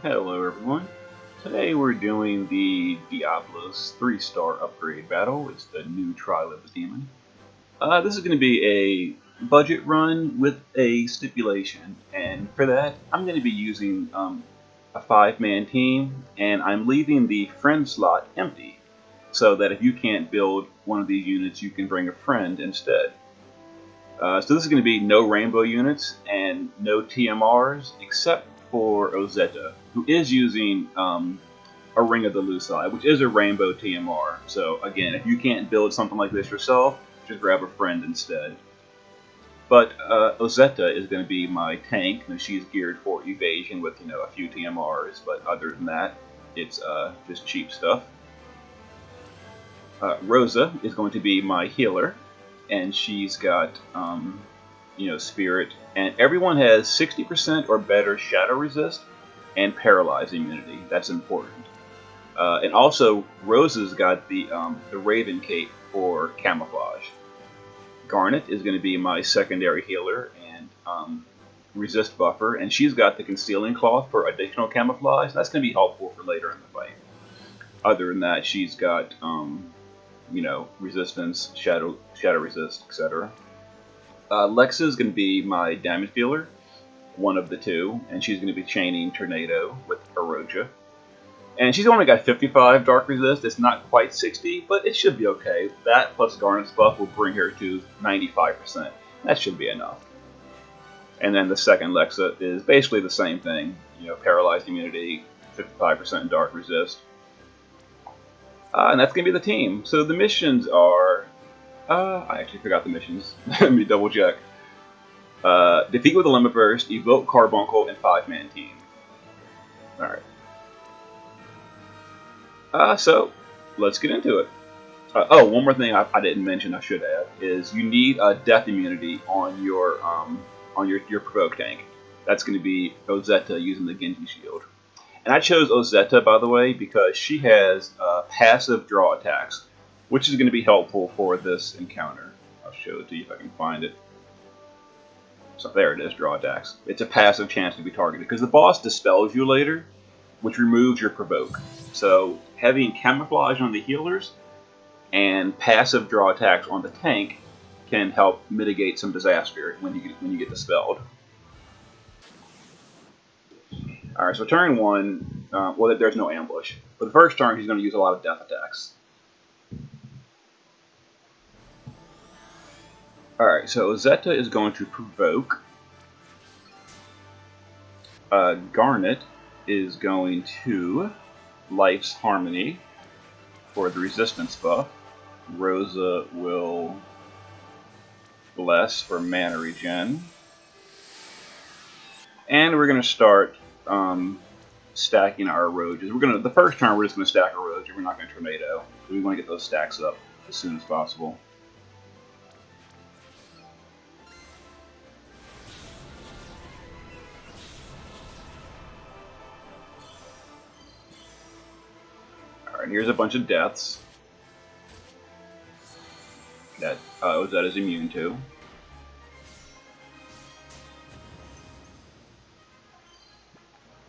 Hello everyone. Today we're doing the Diabolos 3-star upgrade battle. It's the new trial of the demon. This is going to be a budget run with a stipulation, and for that I'm going to be using a 5-man team, and I'm leaving the friend slot empty so that if you can't build one of these units you can bring a friend instead. So this is going to be no rainbow units and no TMRs except for Ozetta, who is using a Ring of the Lucii, which is a rainbow TMR. So again, if you can't build something like this yourself, just grab a friend instead. But Ozetta is going to be my tank, and she's geared for evasion with a few TMRs. But other than that, it's just cheap stuff. Rosa is going to be my healer, and she's got spirit, and everyone has 60% or better shadow resist and paralyze immunity. That's important. And also, Rosa's got the Raven Cape for camouflage. Garnet is going to be my secondary healer and resist buffer, and she's got the concealing cloth for additional camouflage. That's going to be helpful for later in the fight. Other than that, she's got resistance, shadow resist, etc. Lexa is going to be my damage dealer, one of the two, and she's going to be chaining Tornado with Eroja. And she's only got 55 dark resist. It's not quite 60, but it should be okay. That plus Garnet's buff will bring her to 95%. That should be enough. And then the second Lexa is basically the same thing. Paralyzed immunity, 55% dark resist. And that's going to be the team. So the missions are... I actually forgot the missions. Let me double check. Defeat with a Limit Burst, Evoke Carbuncle, and 5-man team. Alright. So, let's get into it. One more thing I didn't mention I should add is you need a death immunity on your provoke tank. That's going to be Ozetta using the Genji shield. And I chose Ozetta, by the way, because she has passive draw attacks, which is going to be helpful for this encounter. I'll show it to you if I can find it. So there it is, draw attacks. It's a passive chance to be targeted, because the boss dispels you later, which removes your provoke. So having camouflage on the healers and passive draw attacks on the tank can help mitigate some disaster when you get dispelled. Alright, so turn one, there's no ambush. For the first turn, he's going to use a lot of death attacks. Alright, so Ozetta is going to provoke. Garnet is going to Life's Harmony for the resistance buff. Rosa will Bless for mana regen. And we're going to start stacking our Erojas. The first turn we're just going to stack Eroja. We're not going to Tornado. We want to get those stacks up as soon as possible. Alright, here's a bunch of deaths that Ozetta is immune to.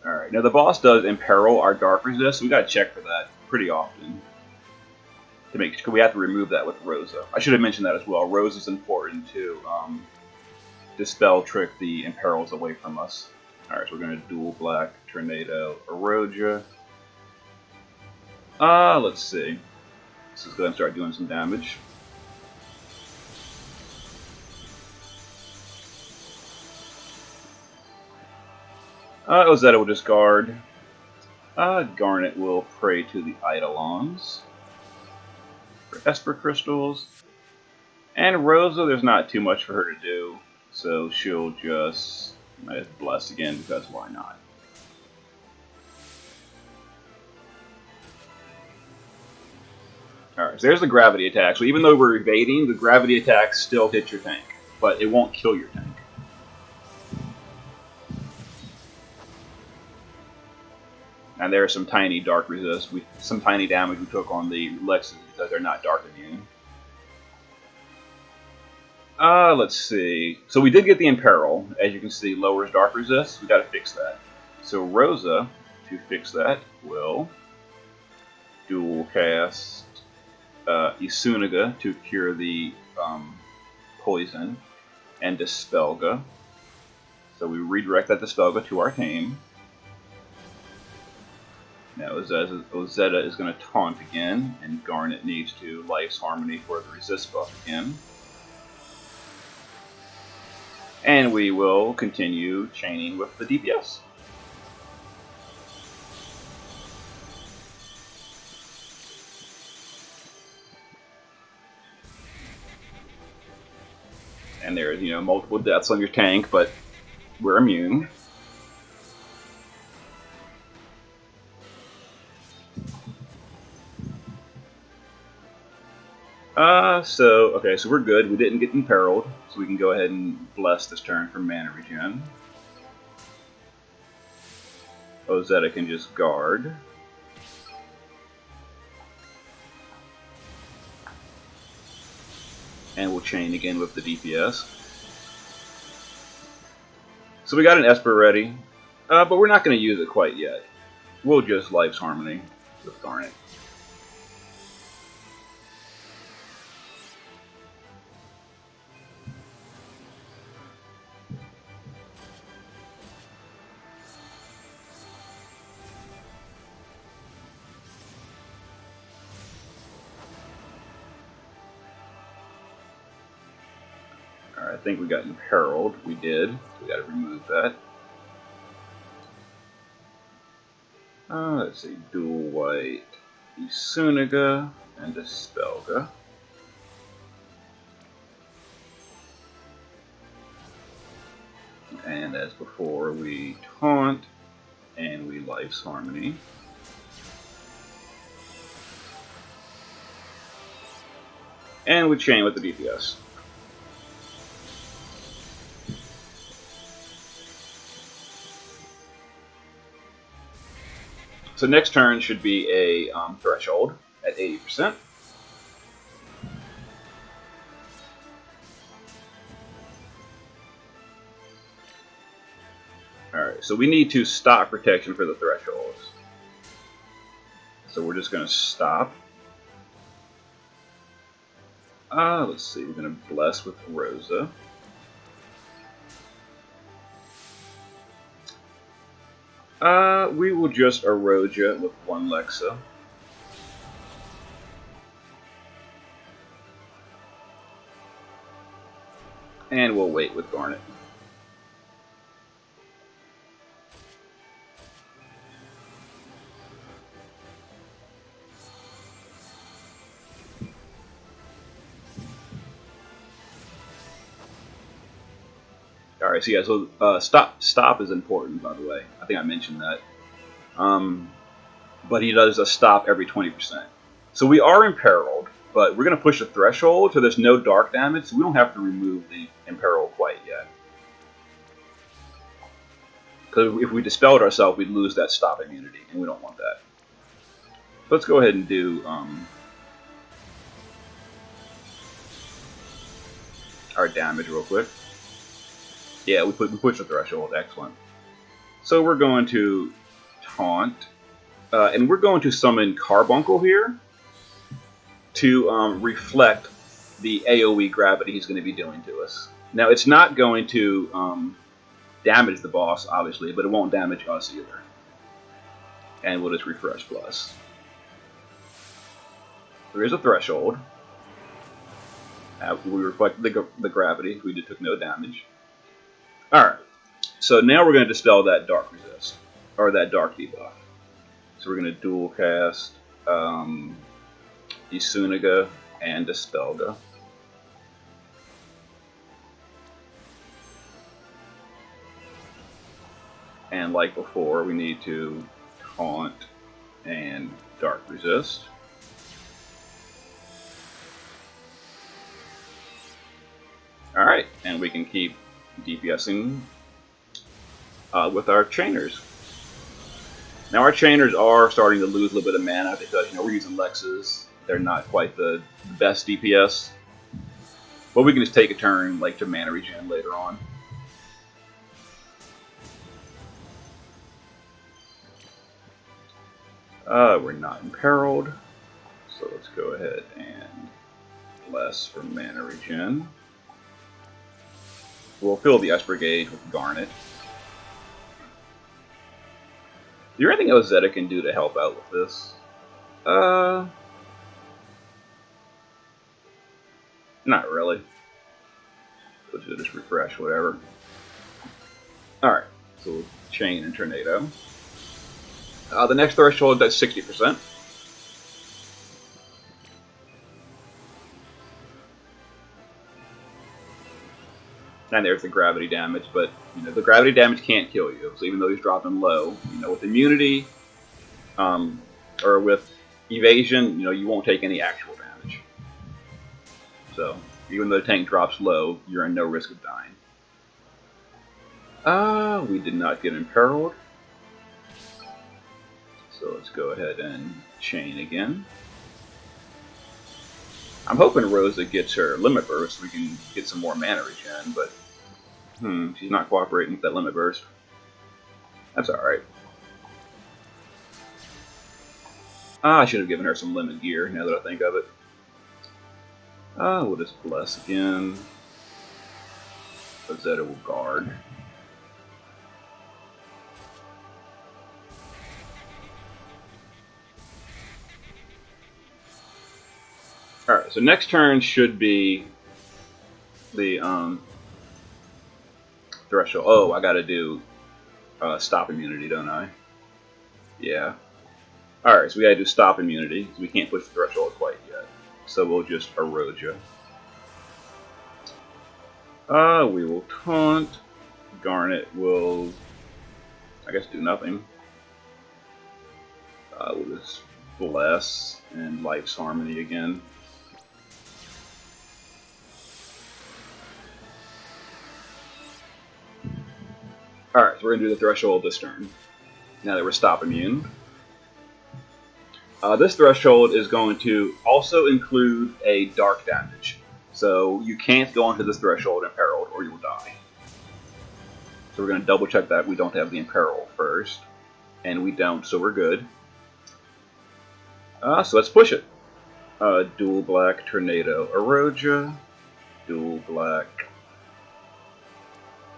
Alright, now the boss does imperil our dark resist, so we gotta check for that pretty often. To make sure we have to remove that with Rosa. I should have mentioned that as well. Rosa's important to dispel trick the imperils away from us. Alright, so we're gonna dual black, Tornado, Eroja. Let's see. This is gonna start doing some damage. Ozetta will discard. Garnet will pray to the Eidolons for Esper Crystals. And Rosa, there's not too much for her to do, so she'll just bless again, because why not? Alright, so there's the gravity attack. So even though we're evading, the gravity attacks still hit your tank, but it won't kill your tank. And there's some tiny dark resist, some tiny damage we took on the Lexes because they're not dark immune. Let's see. So we did get the Imperil, as you can see, lowers dark resist. We got to fix that. So Rosa to fix that, we'll dual cast Isunaga to cure the poison, and Dispelga. So we redirect that Dispelga to our team. Now Ozetta is going to taunt again, and Garnet needs to Life's Harmony for the resist buff again. And we will continue chaining with the DPS. And there's, multiple deaths on your tank, but we're immune. So we're good. We didn't get imperiled, so we can go ahead and bless this turn for mana regen. Ozetta can just guard. And we'll chain again with the DPS. So we got an Esper ready, but we're not going to use it quite yet. We'll just Life's Harmony with Garnet. I think we got imperiled. We did. We got to remove that. Let's see. Dual white Isunaga and Dispelga. And as before, we taunt and we Life's Harmony. And we chain with the DPS. So next turn should be a threshold at 80%. Alright, so we need to stop protection for the thresholds. So we're just going to stop. Let's see, we're going to bless with Rosa. We will just erode you with one Lexa. And we'll wait with Garnet. Alright, so yeah, so stop is important, by the way. I think I mentioned that. But he does a stop every 20%. So we are imperiled, but we're going to push the threshold so there's no dark damage, so we don't have to remove the imperil quite yet. Because if we dispelled ourselves, we'd lose that stop immunity, and we don't want that. So let's go ahead and do our damage real quick. Yeah, we push the threshold. Excellent. So we're going to taunt, and we're going to summon Carbuncle here to reflect the AoE gravity he's going to be doing to us. Now, it's not going to damage the boss, obviously, but it won't damage us either. And we'll just refresh plus. There is a threshold. We reflect the gravity. We took no damage. Alright, so now we're going to dispel that dark resist, or that dark debuff. So we're going to dual cast Isunaga and Dispelga. And like before, we need to taunt and dark resist. Alright, and we can keep DPSing with our chainers. Now our chainers are starting to lose a little bit of mana because we're using Lexes. They're not quite the best DPS. But we can just take a turn like to mana regen later on. We're not imperiled, so let's go ahead and bless for mana regen. We'll fill the Esper Gauge with Garnet. Is there anything else Zeta can do to help out with this? Not really. Let's just refresh, whatever. Alright, so we'll chain and tornado. The next threshold is at 60%. And there's the gravity damage, but you know the gravity damage can't kill you. So even though he's dropping low, you know, with immunity, or with evasion, you know, you won't take any actual damage. So even though the tank drops low, you're in no risk of dying. We did not get imperiled. So let's go ahead and chain again. I'm hoping Rosa gets her limit burst so we can get some more mana regen, but she's not cooperating with that limit burst. That's alright. I should have given her some limit gear now that I think of it. We'll just bless again. Zeta will guard. Alright, so next turn should be the threshold. Oh, I gotta do stop immunity, don't I? Yeah. Alright, so we gotta do stop immunity, because we can't push the threshold quite yet. So we'll just erode you. We will taunt. Garnet will, I guess, do nothing. We'll just bless and Life's Harmony again. Alright, so we're going to do the threshold this turn. Now that we're stop immune. This threshold is going to also include a dark damage. So you can't go onto this threshold imperiled or you'll die. So we're going to double check that we don't have the imperil first. And we don't, so we're good. So let's push it. Dual black Tornado Eroja. Dual black...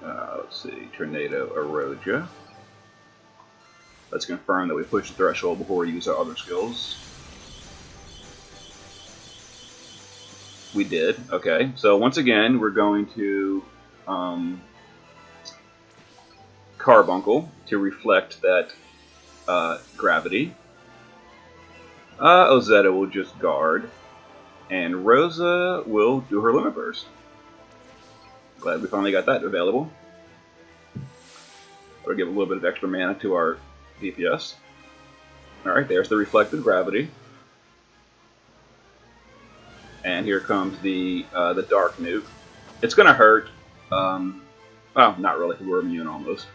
let's see, Tornado Eroja. Let's confirm that we push the threshold before we use our other skills. We did. Okay, so once again, we're going to Carbuncle to reflect that gravity. Ozetta will just guard, and Rosa will do her limit burst. Glad we finally got that available. We'll give a little bit of extra mana to our DPS. Alright, there's the reflected gravity. And here comes the dark nuke. It's gonna hurt. Well, not really, because we're immune almost.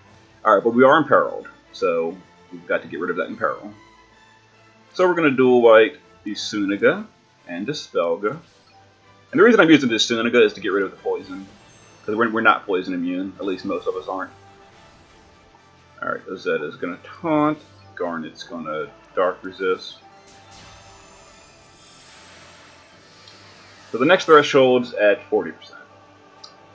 Alright, but we are imperiled, so we've got to get rid of that imperil. So we're gonna dual white the Suniga and Dispelga. And the reason I'm using this Suniga is to get rid of the poison. Because we're not poison immune, at least most of us aren't. Alright, Ozetta's gonna taunt. Garnet's gonna dark resist. So the next threshold's at 40%.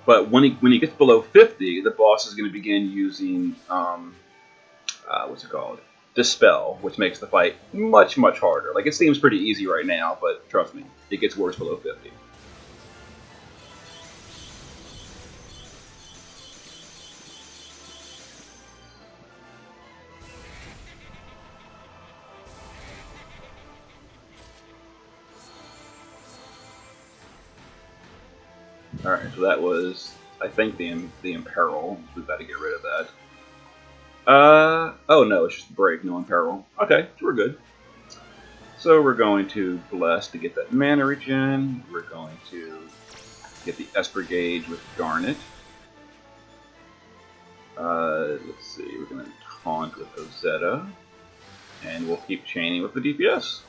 But when he gets below 50, the boss is going to begin using, what's it called? Dispel, which makes the fight much, much harder. Like, it seems pretty easy right now, but trust me, it gets worse below 50. Alright, so that was, I think, the Imperil. So we've got to get rid of that. Oh no, it's just break, no Imperil. Okay, so we're good. So we're going to Bless to get that mana regen. We're going to get the Esper Gauge with Garnet. Let's see, we're going to taunt with Ozetta. And we'll keep chaining with the DPS.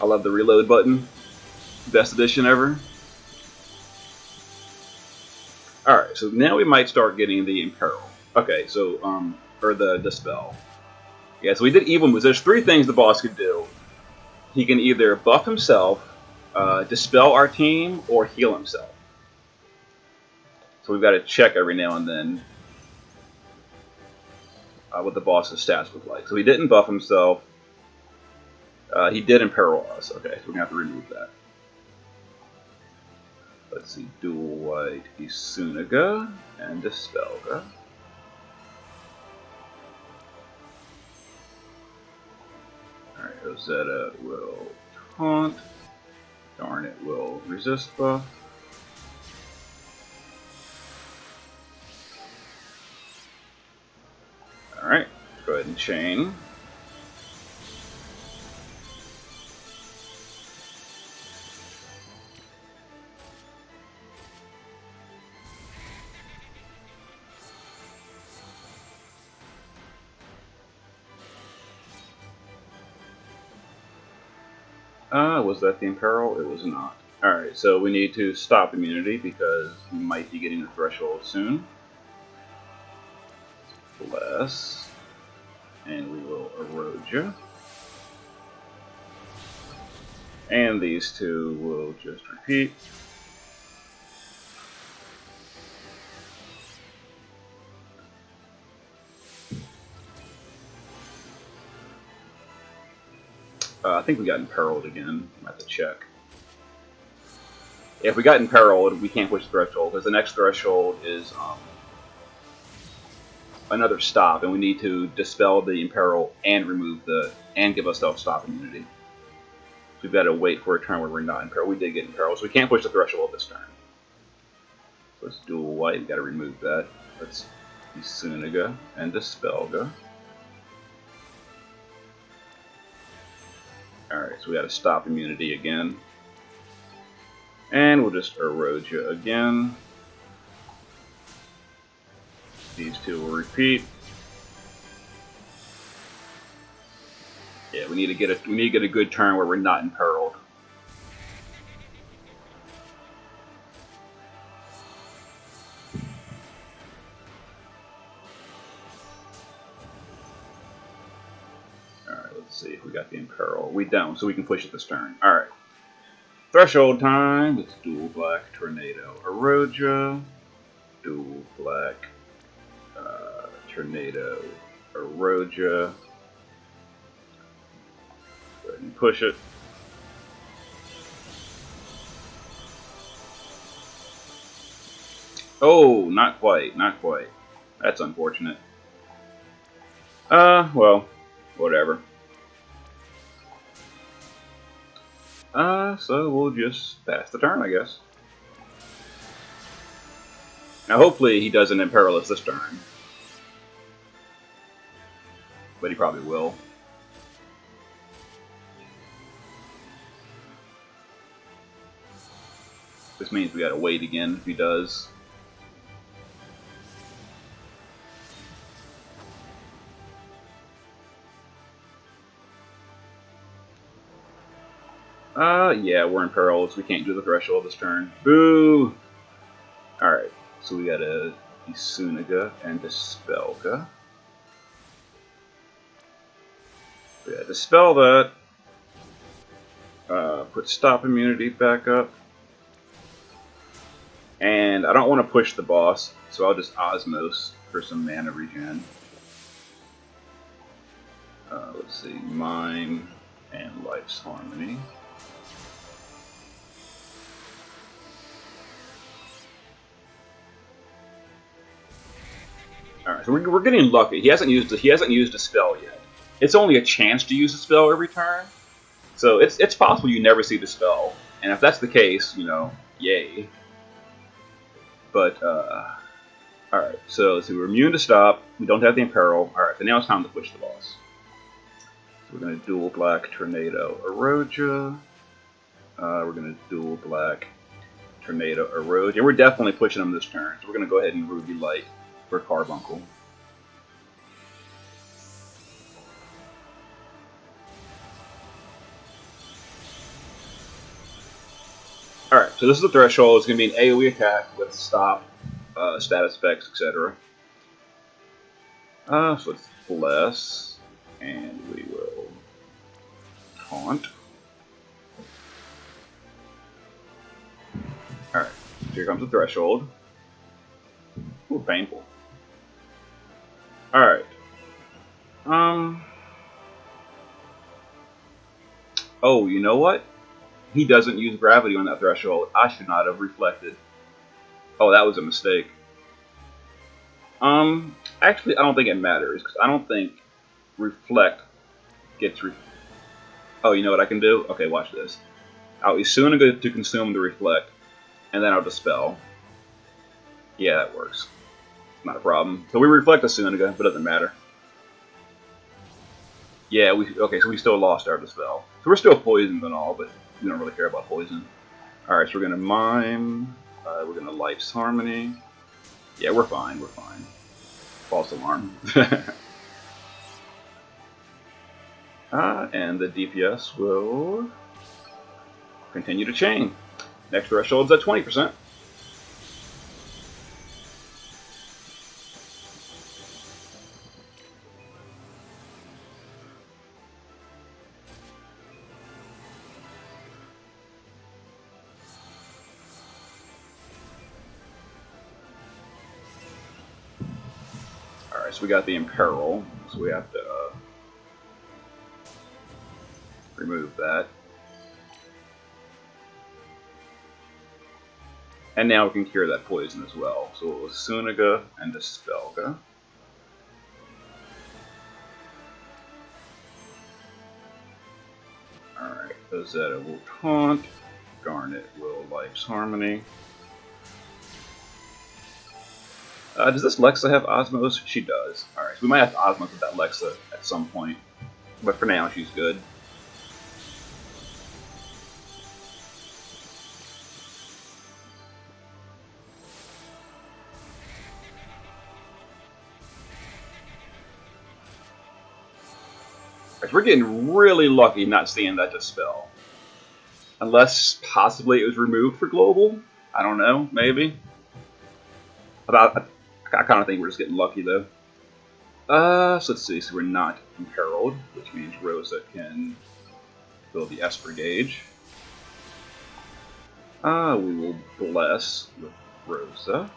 I love the reload button. Best addition ever. Alright, so now we might start getting the Imperil. Okay, so, or the Dispel. Yeah, so we did evil moves. There's 3 things the boss could do. He can either buff himself, dispel our team, or heal himself. So we've got to check every now and then what the boss's stats look like. So he didn't buff himself. He did imperil us. Okay, so we're going to have to remove that. Let's see, Dual White Isunaga and Dispelga. Alright, Rosetta will taunt. Darn it will resist buff. Alright, go ahead and chain. Was that the Imperil? It was not. Alright, so we need to stop immunity because we might be getting the threshold soon. Bless. And we will erode you. And these 2 will just repeat. I think we got imperiled again. I have to check. If we got imperiled, we can't push the threshold because the next threshold is another stop, and we need to dispel the imperil and remove and give ourselves stop immunity. So we've got to wait for a turn where we're not imperiled. We did get imperiled, so we can't push the threshold this turn. So let's dual white. We've got to remove that. Let's Isunaga and Dispelga. Alright, so we got to stop immunity again. And we'll just erode you again. These 2 will repeat. Yeah, we need to get a good turn where we're not imperiled. Alright, let's see if we got the imperil. We don't, so we can push it this turn. Alright. Threshold time. Let's dual black tornado Eroja. Dual black tornado Eroja. Go ahead and push it. Oh, not quite, not quite. That's unfortunate. Well, whatever. So we'll just pass the turn, I guess. Now, hopefully he doesn't imperil us this turn. But he probably will. This means we gotta wait again if he does. Yeah, we're in peril, so we can't do the threshold this turn. Boo! Alright, so we got a Isunaga and Dispelga. We gotta dispel that. Put stop immunity back up. And I don't want to push the boss, so I'll just Osmos for some mana regen. Let's see, Mime and Life's Harmony. Alright, so we're getting lucky. He hasn't used a spell yet. It's only a chance to use a spell every turn. So it's possible you never see the spell. And if that's the case, you know, yay. But alright, so we're immune to stop. We don't have the imperil. Alright, so now it's time to push the boss. So we're gonna dual black tornado Eroja. We're gonna dual black tornado Eroja. And we're definitely pushing him this turn. So we're gonna go ahead and Ruby Light for Carbuncle. Alright, so this is the threshold. It's going to be an AoE attack with stop, status effects, etc. So let's bless. And we will taunt. Alright, here comes the threshold. Ooh, painful. Alright. Oh, you know what? He doesn't use gravity on that threshold. I should not have reflected. Oh, that was a mistake. Actually, I don't think it matters, because I don't think reflect gets Oh, you know what I can do? Okay, watch this. I'll Isunaga to consume the reflect, and then I'll dispel. Yeah, that works. Not a problem. So we reflect Isunaga, but it doesn't matter. Yeah, okay, so we still lost our dispel. So we're still poisoned and all, but we don't really care about poison. Alright, so we're gonna mime. We're gonna Life's Harmony. Yeah, we're fine, we're fine. False alarm. And the DPS will continue to chain. Next threshold's at 20%. Alright, so we got the Imperil, so we have to remove that. And now we can cure that poison as well. So it was Sunaga and Dispelga. Alright, Ozetta will taunt. Garnet will Life's Harmony. Does this Lexa have Osmos? She does. Alright, so we might have to Osmos with that Lexa at some point. But for now, she's good. We're getting really lucky not seeing that Dispel. Unless possibly it was removed for global. I don't know, maybe. I kind of think we're just getting lucky though. So let's see. So we're not imperiled, which means Rosa can fill the Esper gauge. We will bless with Rosa.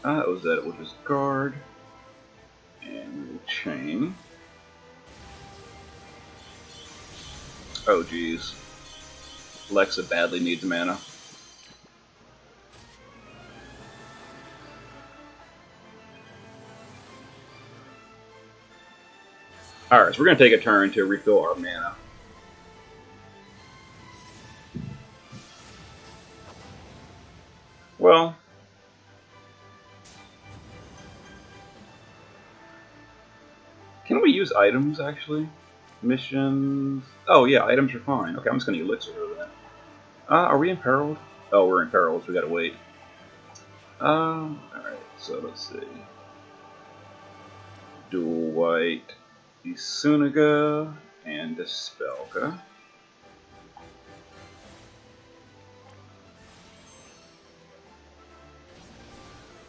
Ozetta will just guard. And we will chain. Oh geez. Lexa badly needs mana. Alright, so we're going to take a turn to refill our mana. Well, can we use items actually? Missions. Oh yeah, items are fine. Okay, I'm just going to elixir over that. Are we imperiled? Oh, we're imperiled, so we gotta wait. Alright, so let's see. Dual white, Isunaga, and Dispelga.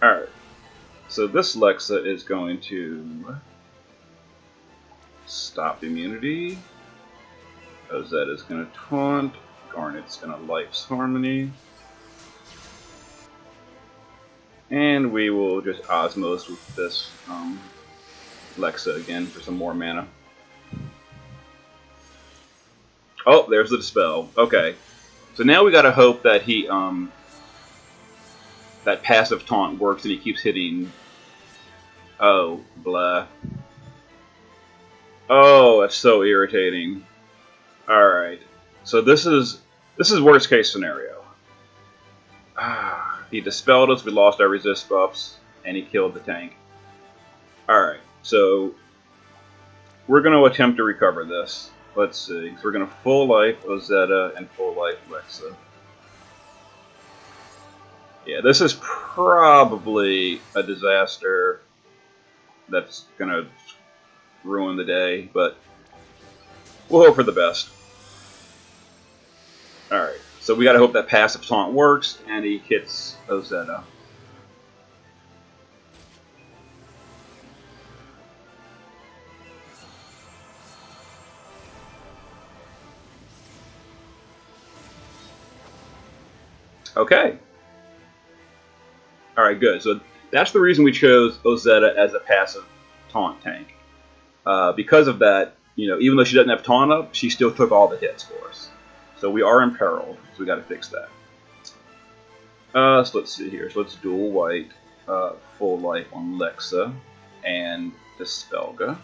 Alright, so this Lexa is going to stop immunity. Ozetta is going to taunt. Garnet's going to Life's Harmony. And we will just Osmos with this Lexa again for some more mana. Oh, there's the Dispel. Okay. So now we gotta hope that he, that passive taunt works and he keeps hitting. Oh, blah. Oh, that's so irritating. Alright. So this is worst case scenario. He dispelled us, we lost our resist buffs, and he killed the tank. Alright, so we're going to attempt to recover this. Let's see. So we're going to full life Ozetta and full life Lexa. Yeah, this is probably a disaster that's going to ruin the day, but we'll hope for the best. Alright, so we gotta hope that passive taunt works, and he hits Ozetta. Okay. Alright, good. So that's the reason we chose Ozetta as a passive taunt tank. Because of that, even though she doesn't have taunt up, she still took all the hits for us. So we are imperiled, so we got to fix that. So let's see here. So let's dual white, full life on Lexa and Dispelga.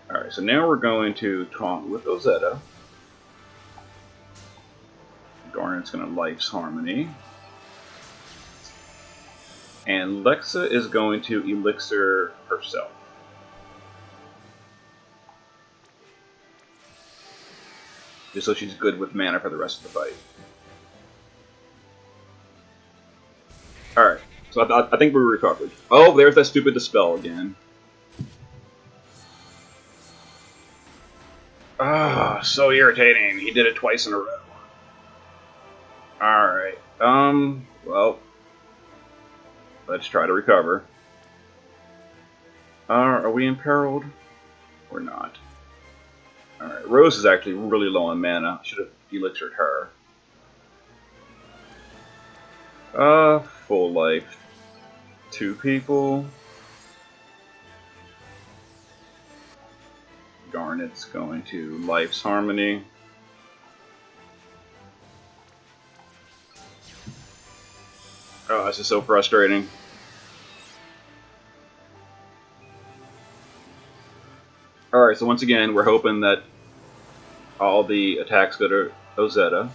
Alright, so now we're going to taunt with Ozetta. Garnet's going to Life's Harmony. And Lexa is going to Elixir herself. Just so she's good with mana for the rest of the fight. Alright, so I think we're recovered. Oh, there's that stupid Dispel again. Ah, so irritating. He did it twice in a row. Alright, well, let's try to recover. Are we imperiled? Or not? Alright, Rose is actually really low on mana. Should have elixired her. Full life. 2 people. Garnet's going to Life's Harmony. Oh, this is so frustrating. Alright, so once again, we're hoping that all the attacks go to Ozetta.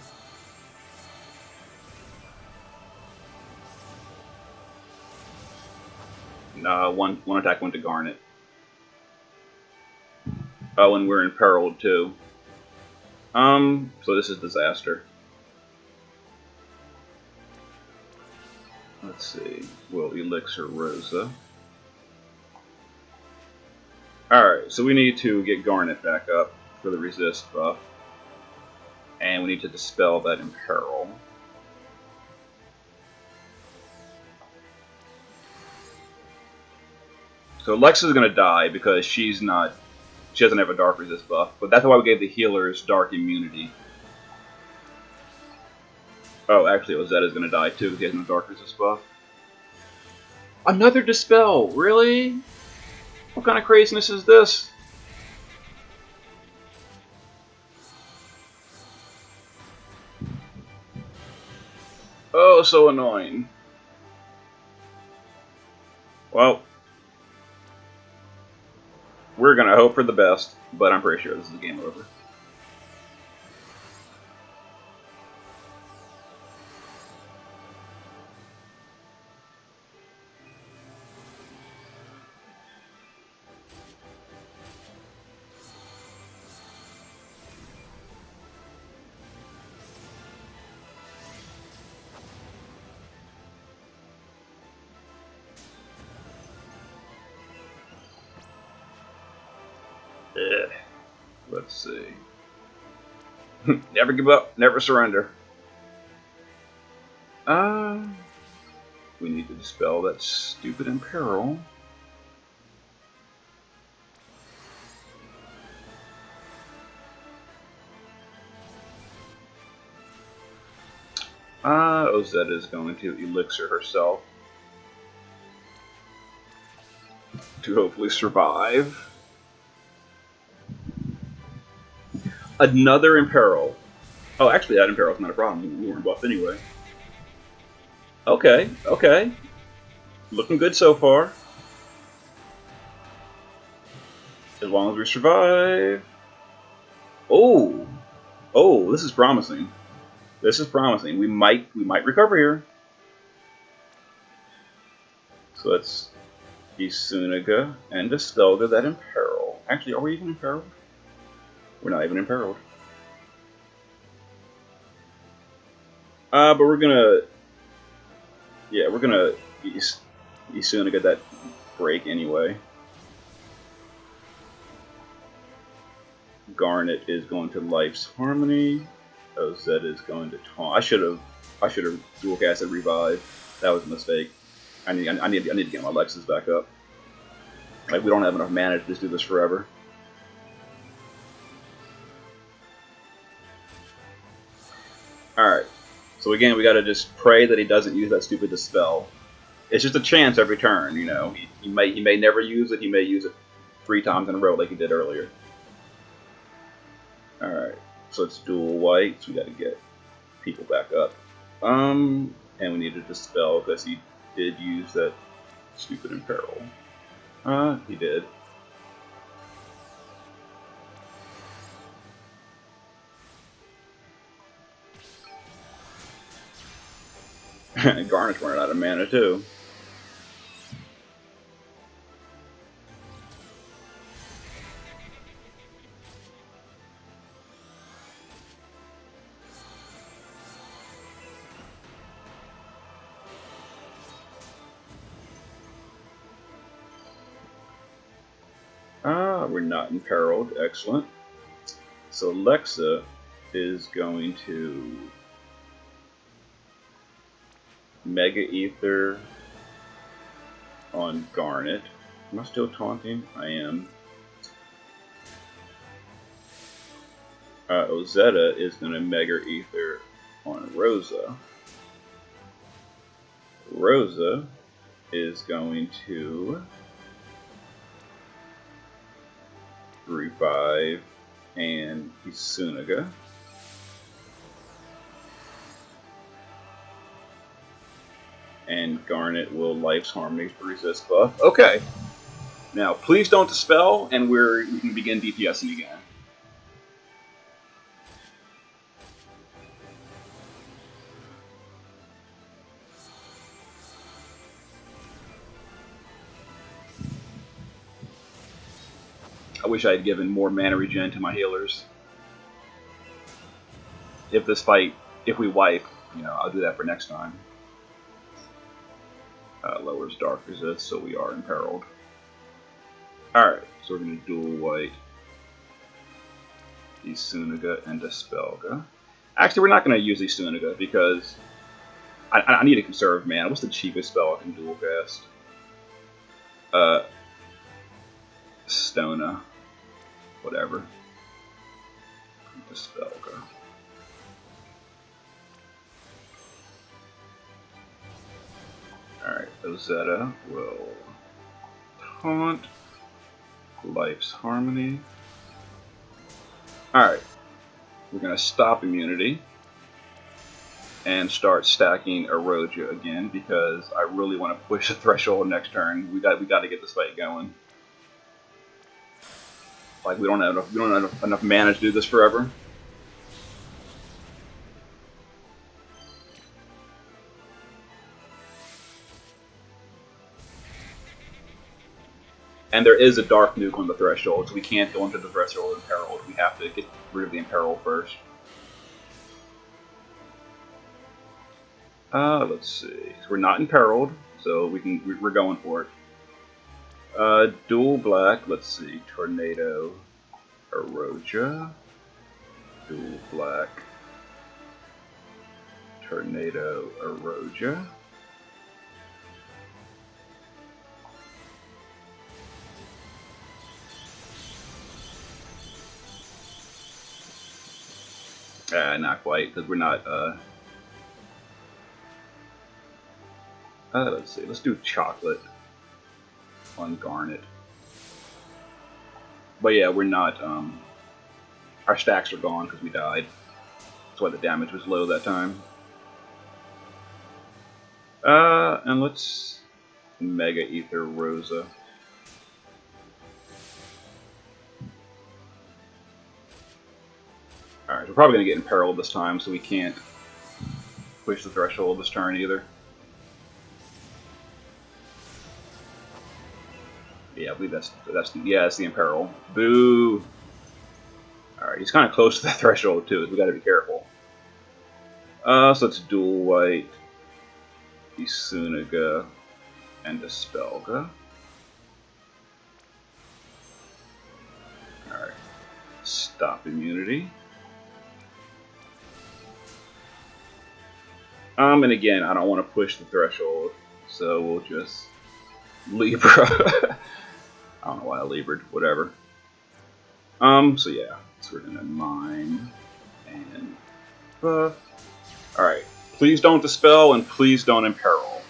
One attack went to Garnet. Oh, and we're imperiled too. So this is disaster. Let's see. We'll Elixir Rosa. Alright, so we need to get Garnet back up for the resist buff. And we need to dispel that imperil. So Lexa's gonna die because she doesn't have a dark resist buff, but that's why we gave the healers dark immunity. Oh, actually Ozetta's gonna die too because he has no dark resist buff. Another dispel, really? What kind of craziness is this? Oh, so annoying. Well, we're gonna hope for the best, but I'm pretty sure this is a game over. Let's see. Never give up, never surrender. We need to dispel that stupid imperil. Ozetta is going to Elixir herself to hopefully survive. Another imperil. Oh, actually, that imperil's not a problem. We weren't buffed anyway. Okay, okay. Looking good so far. As long as we survive. Oh, oh, this is promising. This is promising. We might recover here. So let's Isunaga and Dispelga that imperil. Actually, are we even imperiled? We're not even imperiled. But we're gonna Isunaga that break anyway. Garnet is going to Life's Harmony. Ozetta is going to Taunt. I should have dual casted Revive. That was a mistake. I need to get my Lexus back up. Like, we don't have enough mana to just do this forever. Alright. So again, we gotta just pray that he doesn't use that stupid Dispel. It's just a chance every turn, you know. He may never use it, he may use it 3 times in a row like he did earlier. Alright. So it's dual white, so we gotta get people back up. And we need to Dispel because he did use that stupid Imperil. He did. Garnet's running out of mana too. We're not imperiled. Excellent. So Lexa is going to Mega Ether on Garnet. Am I still taunting? I am. Ozetta is going to Mega Ether on Rosa. Rosa is going to revive and Isunaga. And Garnet will Life's Harmony for resist buff. Okay. Now, please don't Dispel, and we can begin DPSing again. I wish I had given more mana regen to my healers. If we wipe, you know, I'll do that for next time. Lowers dark resist, so we are imperiled. Alright, so we're going to dual white Isunaga and Dispelga. Actually, we're not going to use Isunaga because I need to conserve mana. What's the cheapest spell I can dual cast? Stona. Whatever. Dispelga. Alright, Ozetta will taunt. Life's Harmony. Alright. We're going to stop immunity and start stacking Erodia again because I really want to push the threshold next turn. We got to get this fight going. Like, we don't have enough mana to do this forever. And there is a Dark Nuke on the threshold, so we can't go into the threshold imperiled. We have to get rid of the imperil first. Let's see. So we're not imperiled, so we're going for it. Dual black. Let's see. Tornado, Erodia. Dual black. Tornado, Erodia. Not quite, because we're not, let's see, let's do chocolate on Garnet. But yeah, we're not, our stacks are gone because we died. That's why the damage was low that time. And let's Mega Ether Rosa. Alright, we're probably going to get imperiled this time, so we can't push the threshold this turn either. Yeah, I believe that's the imperil. Boo! Alright, he's kind of close to the threshold too, so we got to be careful. So it's dual white, Isunaga, and Dispelga. Alright, stop immunity. And again, I don't want to push the threshold, so we'll just Libra. I don't know why I labored. Whatever. So yeah. So we're gonna mine and buff. Alright. Please don't dispel and please don't imperil.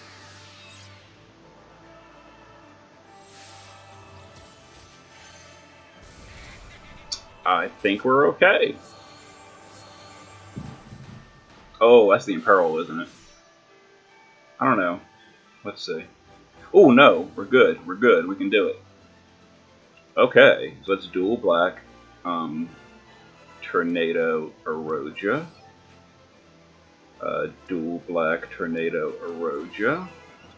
I think we're okay. Oh, that's the imperil, isn't it? I don't know. Let's see. Oh no, we're good. We're good. We can do it. Okay, so let's dual black. Tornado Erosia. Dual black Tornado Erosia.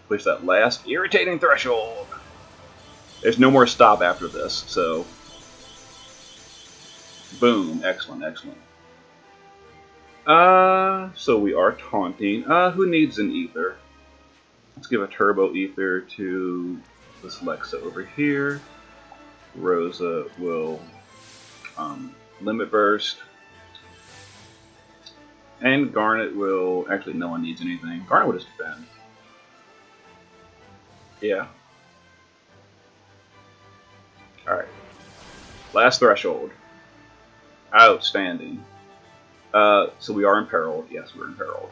Push that last irritating threshold. There's no more stop after this, so boom, excellent, excellent. So we are taunting. Who needs an ether? Let's give a turbo ether to this Lexa over here. Rosa will limit burst. And Garnet will... Actually, no one needs anything. Garnet will just defend. Yeah. Alright. Last threshold. Outstanding. So we are imperiled. Yes, we're imperiled.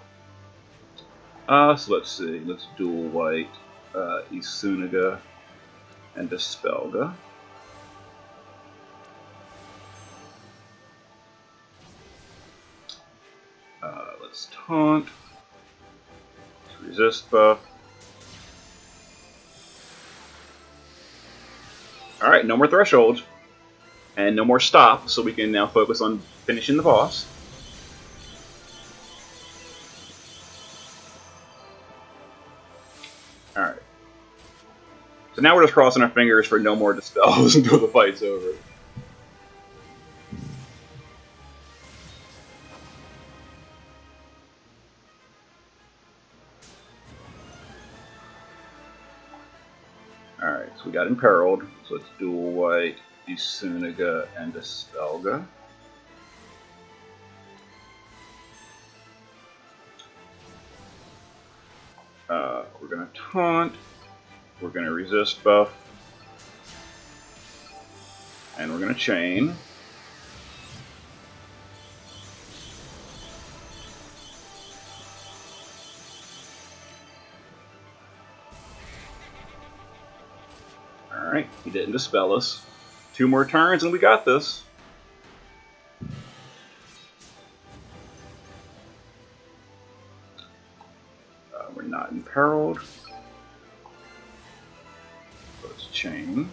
So let's see. Let's dual white Isunaga and Dispelga. Let's taunt. Let's resist buff. Alright, no more threshold. And no more stop, so we can now focus on finishing the boss. Alright. So now we're just crossing our fingers for no more dispels until the fight's over. Alright, so we got imperiled. So let's dual white, Isunaga, and Dispelga. We're going to taunt. We're going to resist buff. And we're going to chain. Alright, he didn't dispel us. 2 more turns and we got this. We're not imperiled. Let's chain.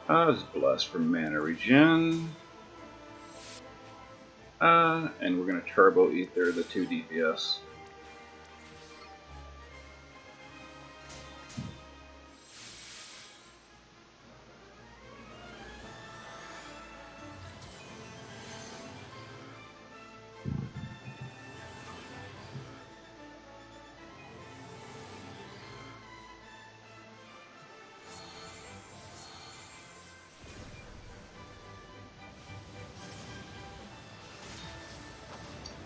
It's blessed for mana regen. And we're going to turbo ether the 2 DPS.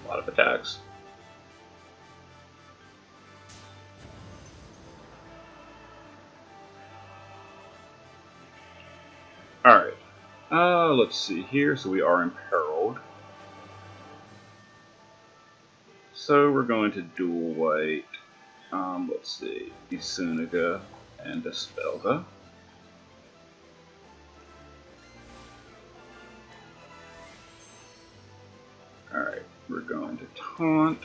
A lot of attacks. Alright. Let's see here. So we are imperiled. So we're going to dual white. Let's see. Isunaga and Dispelga. Alright. We're going to taunt.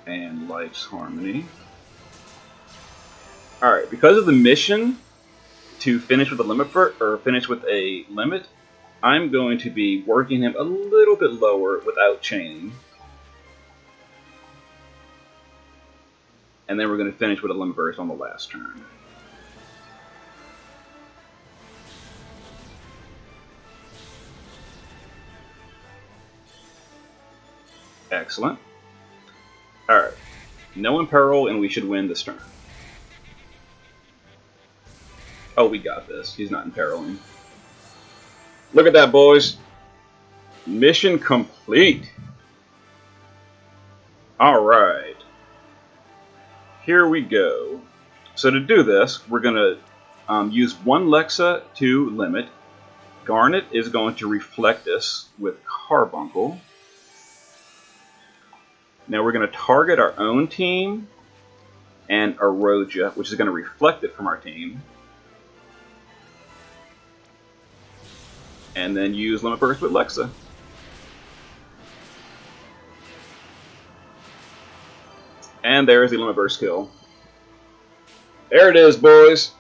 And Life's Harmony. Alright, because of the mission to finish with a limit or finish with a limit, I'm going to be working him a little bit lower without chaining. And then we're going to finish with a limit burst on the last turn. Excellent. Alright. No imperil, and we should win this turn. Oh, we got this. He's not imperiling. Look at that, boys. Mission complete. Alright, here we go. So to do this, we're going to use one Lexa to limit. Garnet is going to reflect this with Carbuncle. Now we're going to target our own team and Erodia, which is going to reflect it from our team. And then use Limit Burst with Lexa. And there's the Limit Burst kill. There it is, boys.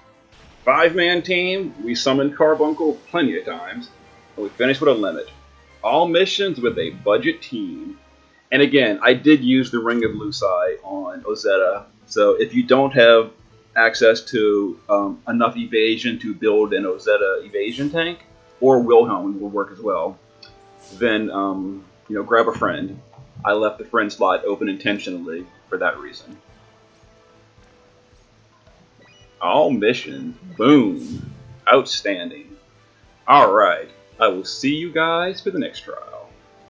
5-man team. We summoned Carbuncle plenty of times. And we finished with a limit. All missions with a budget team. And again, I did use the Ring of Luci on Ozetta. So if you don't have access to enough evasion to build an Ozetta evasion tank, or Wilhelm will work as well, then grab a friend. I left the friend slot open intentionally for that reason. All missions. Boom. Outstanding. Alright. I will see you guys for the next trial.